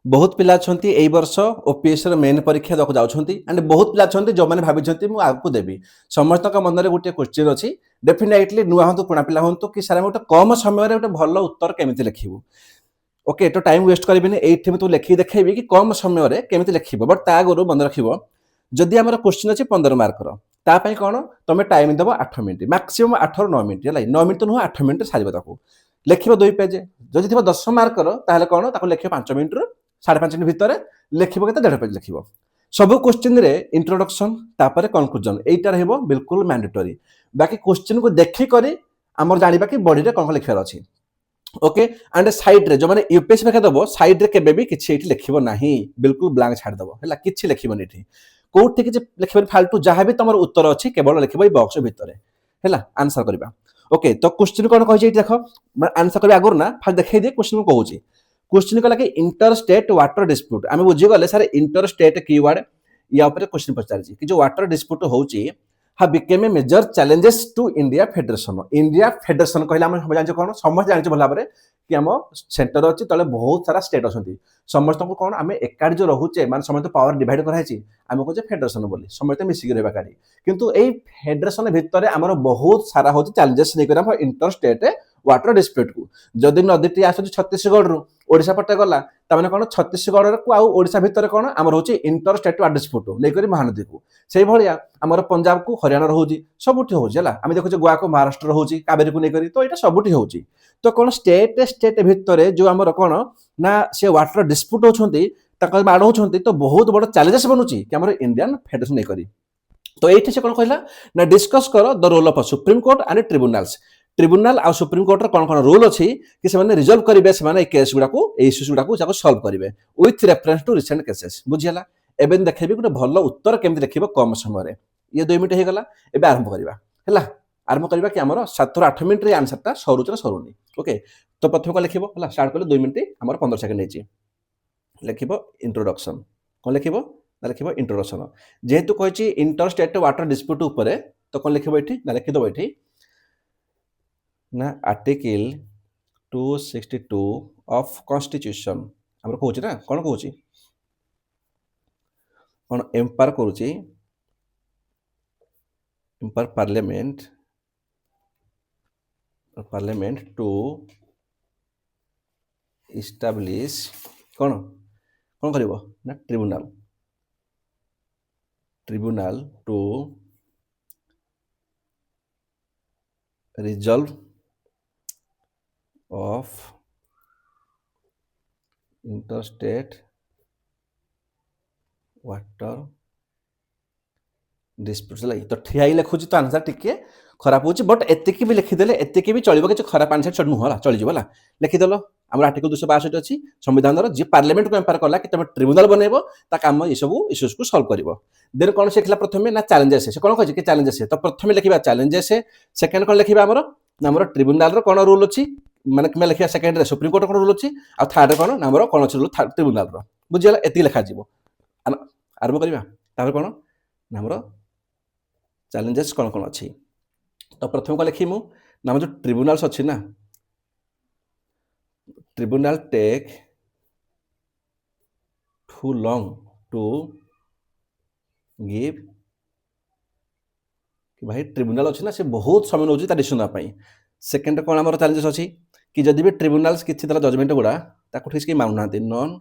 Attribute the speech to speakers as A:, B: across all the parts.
A: बहुत पिला अछंती एई वर्ष ओपीएससी रो मेन परीक्षा दक जाउछंती एंड बहुत पिला अछंती जो माने भाबिछंती मु आगु देबी समस्त का मन रे गोटे क्वेश्चन अछि डेफिनेटली नुआ हंतु पुणा पिला हंतु कि सारे गोटे कम समय रे गोटे भलो उत्तर केमिति लिखिबु ओके तो टाइम वेस्ट करबिनी एठी में तू लिखि देखेबी कि कम समय रे केमिति लिखिबो बट ता गुरु मन रखिबो जदि हमर क्वेश्चन अछि 15 मार्क रो ता पई कोन तमे टाइम देबो 8 मिनिट मैक्सिमम 8 रो 9 मिनिट हला 9 मिनिट तो नुह 8 मिनिट सारिबो ताको लिखिबो 2 पेज जदि थिबो 10 मार्क रो ताहले कोन ताको लिखिबो 5 मिनिट रो 5.5 मिनिट भितर लिखिबो केते 1.5 पेज लिखिबो सब क्वेश्चन रे इंट्रोडक्शन तापर कंक्लूजन एटा रहइबो बिल्कुल मैंडेटरी बाकी क्वेश्चन को देखि करी हमर जानिबा कि बॉडी रे कोन लिखिबार अछि ओके एंड साइड रे जो माने यूपीएससी परीक्षा दबो साइड रे केबे भी किछि एठी लिखिबो नाही बिल्कुल ब्लैंक छाड़ दबो हला किछि लिखिबो एठी कोठी कि लिखिबो फालतू जहां भी तमर उत्तर अछि केवल लिखिबो ई बॉक्स भितर हला आंसर करबा ओके तो क्वेश्चन कोन कहै छै देखो आंसर करबा आगुर ना फाल देखै दे क्वेश्चन को कहूची क्वेश्चन कला कि इंटर स्टेट वाटर डिस्प्यूट आमे बुझी गले सर इंटर स्टेट कीवर्ड या ऊपर क्वेश्चन पचार कि जो वाटर डिस्प्यूट होची हा became a major challenges to India federation कहला हम जान कोन समस्त जान भला बरे कि हम सेंटर अछि तले बहुत सारा स्टेट अछंती समस्त को कोन आमे एकाडी जो रहूचे मान समस्त पावर डिवाइड कराइछि आमे को जे फेडरेशन बोली समस्त मिसी के रहबा काडी किंतु एई फेडरेशन भितरे हमर बहुत सारा होची चैलेंजेस नै करा इंटर स्टेट वाटर डिस्प्यूट को जदि नदीटी आसुची छत्तीसगढ़ रु ओडिशा पटे गला तामाने कोन छत्तीसगढ़ को आउ ओडिशा भितर कोन हमर होची इंटर स्टेट वाटर डिस्प्यूट नै करी महानदी को सेही भलिया हमर पंजाब को हरियाणा रहउची सबुठी होची हला आमे देखो गोवा को महाराष्ट्र रहउची कावेरी को नै करी तो एटा सबुठी होची तो कोन स्टेट भितर जो हमर कोन ना से वाटर डिस्प्यूट होछंती ताका माड होछंती तो बहुत बड़ चैलेंजेस बनुची कि हमर इंडियन फेडरेशन नै करी तो एठी से कोन कहला ना डिस्कस करो the role of supreme court and tribunals tribunal आ सुप्रीम कोर्ट कोन कोन रूल अछि कि से माने रिजॉल्व करिवे से माने केस गुडा को इश्यूज गुडा को जाको सॉल्व करिवे with reference to recent cases बुझियला एबे देखैबी गुटे भलो उत्तर केमति लिखिबो कम समय रे ये 2 मिनिट हे गला एबे आरंभ करिवा हला आरंभ करिवा कि हमर 7 रो 8 मिनिट रे आंसर ता सरुचरा सरुनी ओके तो प्रथम को लिखिबो हला स्टार्ट करले 2 मिनिट हमर 15 सेकंड हेची लिखिबो इंट्रोडक्शन कोन लिखिबो ना लिखिबो इंट्रोडक्शन जेहेतु कहछि इंटर स्टेट वाटर डिस्प्यूट ऊपर तो कोन लिखिबो एठी ना लिखि दो एठी ना आर्टिकल 262 ऑफ कॉन्स्टिट्यूशन हमर कहउछि ना कोन कहउछि कोन एम्पायर करूछि एम्पायर पार्लियामेंट टू इस्टैब्लिश कोन कोन करिवो ना tribunal to resolve of interstate water disputes लागी तो ठियाई लिखुची तो आंसर टिके खराब होची बट एतिकी भी लिखि देले एतिकी भी चलिबो कि खराब आंसर चढनु होला चली जिवला लिखि देलो हमर आर्टिकल 262 अछि संविधान रो जे पार्लियामेंट को एम्पायर करला कि तमे ट्रिब्यूनल बनेबो ता काम ई सब इश्यूज को सॉल्व करिवो देन कोन सिखला प्रथमे ना चैलेंजेस से कोन कहै कि चैलेंजेस है तो प्रथमे लिखिबा चैलेंजेस है सेकंड कोन लिखिबा हमर ट्रिब्यूनल रो कोन रूल अछि माने कि लिखिया सेकंड रे सुप्रीम कोर्ट कोन रूल अछि आ थर्ड कोन हमर कोन अछि रूल ट्रिब्यूनल रो बुझियला एति लिखा जिवो आरंभ करिबा तापर कोन हमर चैलेंजेस कोन कोन अछि तो प्रथम को लिखिमु नाम जो ट्रिब्यूनल्स अछि ना tribunal take too long to give कि भाई ट्रिब्यूनल अछि ना से बहुत समय नउछि ता डिसिजन पई सेकंड कोन हमर चैलेंजेस अछि कि जदि भी ट्रिब्यूनल्स किछि तरह जजमेंट गुडा ताको ठीक से मानु नांती नॉन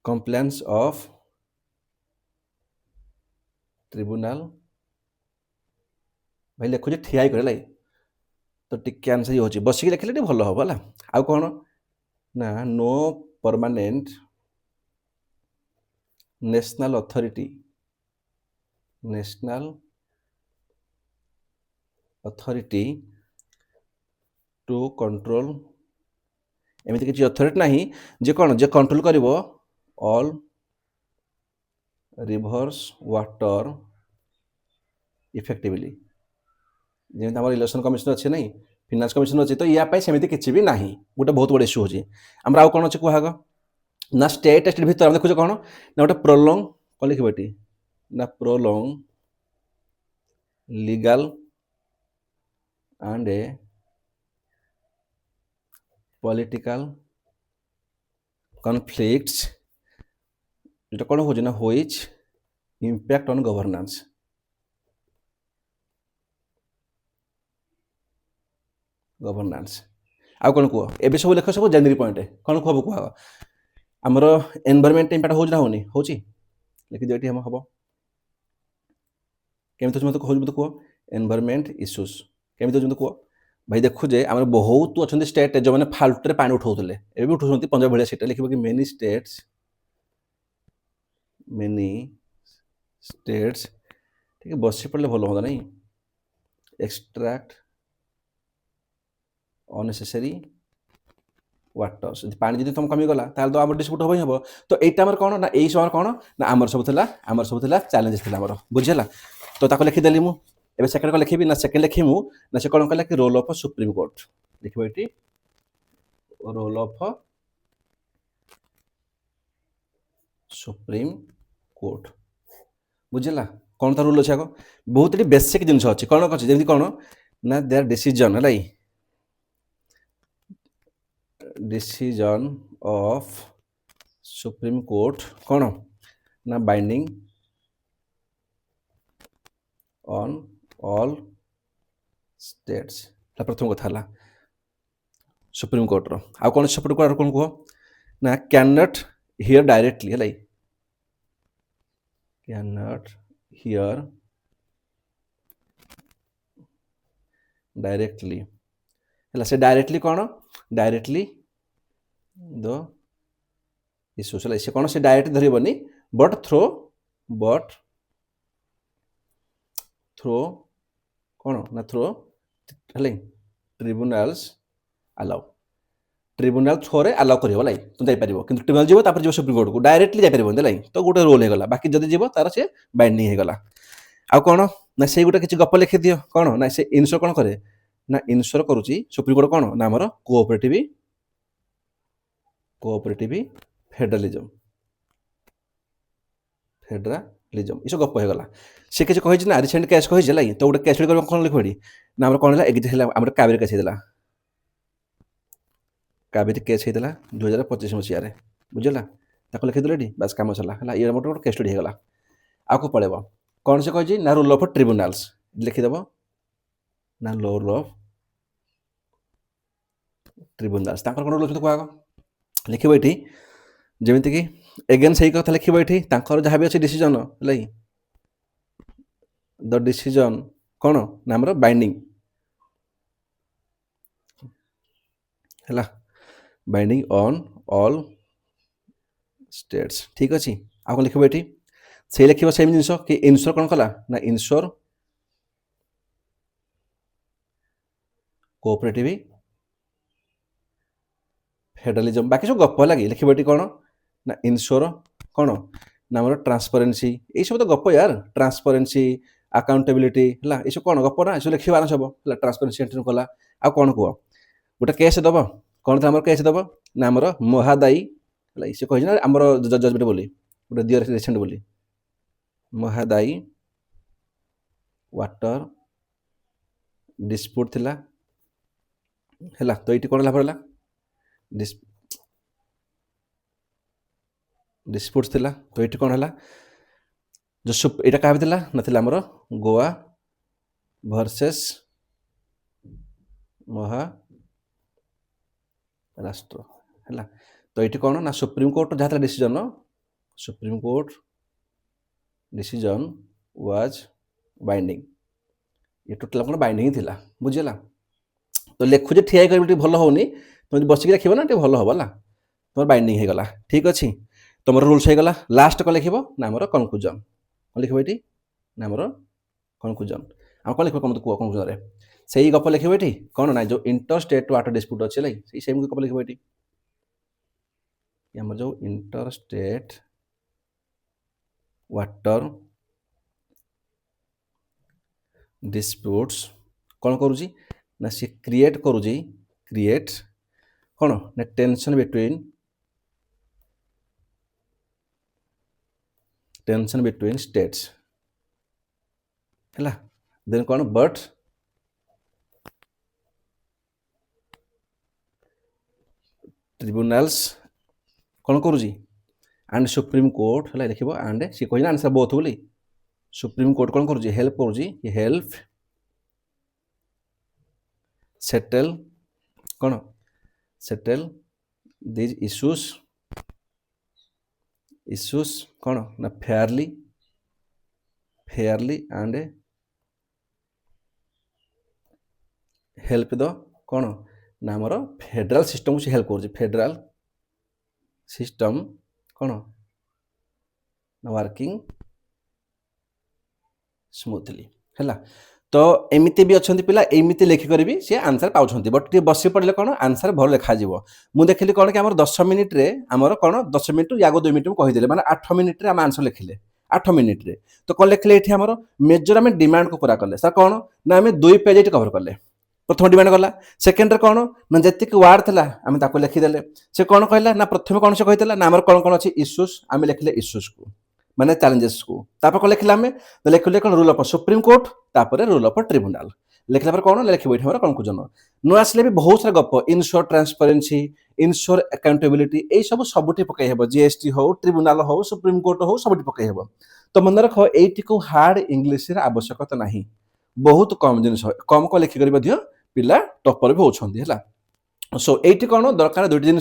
A: कंप्लेंट्स ऑफ ट्रिब्यूनल भाई लिखु जे ठियाई करे लाई तो टिके आंसर ही होची बसिक लिखले टे भलो हो हला आ कोन ना no permanent national authority to control एमिति किछि अथॉरिटी नाही जे कोन जे कंट्रोल करिवो ऑल रिवर्स वाटर इफेक्टिवली जेमि हमर इलेक्शन कमिशन अछि नै फाइनेंस कमिशन अछि तो या पई सेमिति किछि भी नाही गोटे बहुत बड़ इश्यू होछि हमरा आ कोन अछि कुहाग ना स्टेट भीतर हम देखु कोन ना गोटे प्रोलॉन्ग कोन लिखबेटी ना prolong legal and a political conflicts এটা কোন হচ্ছে না which impact on governance ଆଉ କ'ଣ କୁହ ଏବେ ସବୁ ଲେଖ ସବୁ ଜେନେରିକ ପଏଣ୍ଟ କ'ଣ କୁହ କୁହ ଆମର ଏନଭାୟରମେଣ୍ଟ ଇମ୍ପାକ୍ଟ ହେଉଛି ନା ହେଉନି ହେଉଛି ଲେଖିଦିଅ ଏଠି ହେବ କେମିତି ହେଉଛି ମୋତେ କହୁଛି ମୋତେ କୁହ ଏନଭାୟରମେଣ୍ଟ ଇସ୍ୟୁଜ କେମିତି ହେଉଛି ମୋତେ କୁହ ଭାଇ ଦେଖୁଛେ ଆମର ବହୁତ ଅଛନ୍ତି ଷ୍ଟେଟ୍ ଯେଉଁମାନେ ଫାଲତୁରେ ପାଣି ଉଠାଉଥିଲେ ଏବେ ବି ଉଠାଉଛନ୍ତି ପଞ୍ଜାବ ଭଳିଆ ସେଇଟା ଲେଖିବ କି ମେନି ଷ୍ଟେଟ୍ସ ଟିକେ ବସି ପଡ଼ିଲେ ଭଲ ହୁଅନ୍ତା ନାଇଁ ଏକ୍ସଟ୍ରାକ୍ଟ unnecessary water ଯଦି ପାଣି ଯଦି ତୁମ କମିଗଲା ତାହେଲେ ତ ଆମର ଡିସ୍ପ୍ୟୁଟ୍ ହେବ ହିଁ ହେବ ତ ଏଇଟା ଆମର କ'ଣ ନା ଏଇ ସମୟରେ କ'ଣ ନା ଆମର ସବୁ ଥିଲା ଚ୍ୟାଲେଞ୍ଜେସ୍ ଥିଲା ଆମର ବୁଝିହେଲା ତ ତାକୁ ଲେଖିଦେଲି ମୁଁ ଏବେ ସେକେଣ୍ଡ କ'ଣ ଲେଖିବି ନା ସେକେଣ୍ଡ ଲେଖିବି ମୁଁ ନା ସେ କ'ଣ କହିଲା କି ରୋଲ୍ ଅଫ୍ ସୁପ୍ରିମକୋର୍ଟ ଲେଖିବ ଏଠି ରୋଲ୍ ଅଫ୍ ସୁପ୍ରିମକୋର୍ଟ ବୁଝିଲା କ'ଣ ତା ରୁଲ୍ ଅଛି ଆଗ ବହୁତ ଏଠି ବେସିକ୍ ଜିନିଷ ଅଛି କ'ଣ ଅଛି ଯେମିତି କ'ଣ ନା ଦେୟାର ଡିସିଜନ୍ ହେଲା decision of Supreme Court कौन ना binding on all states प्रथम कथा है सुप्रीम कोर्ट रो आ कौन सुप्रीम कोर्ट कौन कह ना cannot hear directly है cannot hear directly है से डायरेक्टली कौन डायरेक्टली द इश्यूज है से कौन से डायरेक्ट धरबनी बट थ्रो कौन ना थ्रो है ट्रिब्यूनल्स अलाउ ट्रिब्यूनल थ्रोरे अलाउ कर तुम जापर कि ट्रिब्यूनल जीव जो सुप्रीम कोर्ट को डायरेक्टली जापर तो गोटे रोल होगा बाकी जब जीव तार से बाइंडिंग होगा आउ कौन ना से गोटे किसी गप लिखि दियो कौन ना से इनश्योर कौन करे ना इनश्योर करुच्ची सुप्रीम कोर्ट कौन ना आमर कोऑपरेटिव फेडरालिज्म ये सब गप होगा से किसी कही ना रिसेंट केस कही तो गोटे केस कौन लिख ना आम कौन है आम कावेरी केस होता कावेरी केस होता 2025 मसीह बुझेगा ताको लिखिदेल बास कम सरला है ये मोटे गोटे केस स्टडी होगा आपको पड़ेब कौन से कही ना रूल ऑफ ट्रिब्यूनल्स लिखिदेव ना रोल ऑफ ट्रिब्यूनल्स कौन रोल अच्छे कह लिखब ये जमीक एगेन से कथा लिखब ये जहाँ भी अच्छे डिसीजन है द डिसीजन कौन ना आमर बाइंडिंग है बाइंडिंग ऑन ऑल स्टेट्स ठीक अच्छे आउ लिखब ये से लिखब सेम जिन कि इनश्योर कौन कला ना इनश्योर कोऑपरेटिव फेडरलिज्म बाकी सब गप लगे लिखब ये कौन ना इनश्योर कौन ना आम ट्रांसपेरेन्सी ये सब तो गप यार ट्रांसपेरेन्सी अकाउंटेबिलिटी है ये सब कौन गप ना सब लिखा सब है ट्रांसपेरेन्सी एंट्री कला आ कौन कह गोटे केस दब कौन था केस दब ना आमर महादायी है से कही ना आमर जजमेंट बोली गोटे दियर रिसेंट बोली महादायी वाटर डिस्प्यूट थिला है तो ये कौन पड़ा डिस्प्यूट थिला तो ये कौन है जो यहाँ क्या ना आमर गोवा वर्सेस महाराष्ट्र है तो ये कौन ना सुप्रीम कोर्ट जहाँ डिसीजन वाज बाइंडिंग ये टोटाल कौन बाइंडिंग थी बुझेगा तो लिखुचे ठिया कर भल होनी तुम बसिक लिख ना भल हम है तुम बाइंडिंग होगा ठीक अच्छे तुम रूल्स होगा लास्ट कौन लिख ना आमर कनक्लूजन कौन लिख ये ना आमर कनक्लूजन आम कौन लिख कौन कह कनक्लूजन से ही गप लिख ये कौन ना जो इंटर स्टेट वाटर डिस्प्यूट अच्छे से सेम गप लिख ये आम जो इंटर स्टेट वाटर डिस्प्यूट्स कौन करुँची ना सी क्रिएट करुँची क्रिएट कौन ना टेंशन बिटवीन स्टेट्स है देन कौन बट ट्रिब्यूनल्स कौन करुँगी एंड सुप्रीम कोर्ट है लिख एंड सी कही आंसर बोथ बोली सुप्रीम कोर्ट कौन करुँगी हेल्प करुँगी हेल्प सेटल कौन सेटल दिज इश्यूज कौन ना फेयरली एंड हेल्प द कौन ना आमर फेडराल सिस्टम को हेल्प कर फेडराल सिस्टम कौन ना वर्किंग स्मूथली है तो एमती भी अच्छा पिला एमती लिखिक भी सी आंसर पाँच बट टे बस पड़े कौन आंसर भल लिखा मुझे देखिली कौन कि 10 मिनिट्रे आमर कौन 10 मिनिट या 2 मिनिट में कहीदेले मैंने 8 मिनिट्रे आम आंसर लिखिले 8 मिनिट्रे तो कौन लिखिले ये आमर मेजर आम डिमांड को पूरा कले सर कौन ना आम 2 पेज ये कवर कले प्रथम डिमांड गला सेकेंड कौन ना जी वार्ड था आम लिखिदेले से कौन कहला ना प्रथम कौन से कहला ना आम कौन कौन अच्छी इश्यूज आम लिखिले इश्यूज को माने चैलेंजेस को तापर कौन लिखला आम तो लिखिले कौन रूल ऑफ सुप्रीम कोर्ट तापर रूल ऑफ ट्रिब्यूनल लिखला पर कौन लिखे ये कनक्लूजन नु आसले भी बहुत सारा गप इनश्योर ट्रांसपेरेंसी इनश्योर अकाउंटेबिलिटी ये सब सबुठी पकई हेब जीएसटी हो ट्रिब्यूनल हो सुप्रीम कोर्ट हो सबुठी पकई हेब तो मन रख एटी को हार्ड इंग्लिश रे आवश्यकता नहीं बहुत कम जिन कम को लिखिक पिला टपर भी होती है सो ये कौन दरकार दुईट जिन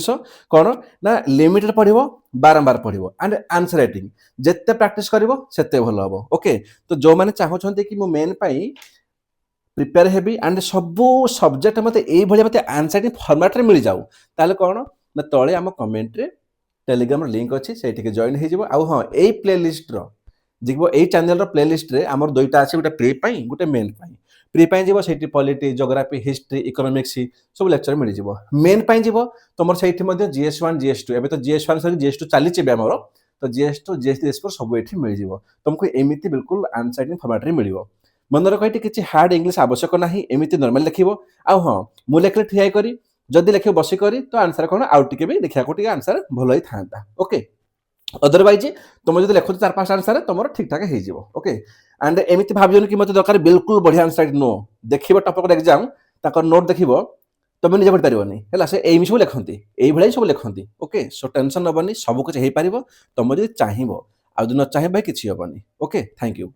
A: कौन ना लिमिटेड पढ़ो बारंबार पढ़ो एंड आंसर राइटिंग जिते प्रैक्टिस करते भल हम ओके तो जो मैंने चाहते कि मो मेन प्रिपेयर हेबी एंड सबू सब्जेक्ट मत ये आंसर फॉर्मेट मिल जाऊ ताले कौन ना तले आम कमेंट रे टेलीग्राम लिंक अच्छी से जॉइन हो हाँ यही प्लेलिस्ट जीव यही चैनल प्लेलिस्ट रे आमर दुईटा अच्छे गोटे प्री गोटे मेन प्री जीव से पॉलिटी ज्योग्राफी हिस्ट्री इकोनॉमिक्स सब लेक्चर मिल जाव मेन जीव तुम से GS1 GS2 एवं तो GS1 सॉरी GS2 चली आमर तो GS2 GS3 सब ये मिल जाव तुमको एमती बिल्कुल आंसर फॉर्मेट मिल मन रख ये किसी हार्ड इंग्लिश आवश्यक ना एमती नॉर्मल लिख आ हाँ मुझे लिखले ठिया करी जदि लिख बसिक तो आंसर कौन आउ टे भी देखा आंसर भल ही था ओके अदरवाइज तुम जो लिखु 4-5 आंसर तुम ठीक ठाक हो ओके एंड एमती भावन कि मत दरकार बिल्कुल बढ़िया आंसर नो देखिए टॉपर एग्जाम नोट देख तुम निजे पढ़ी पारनी है से एम सब लिखती ये सब लिखती ओके सो टेंशन नबनी सब कुछ हो पार तुम जो चाहिए आज न चाहिए भाई किसी हेनी ओके थैंक यू।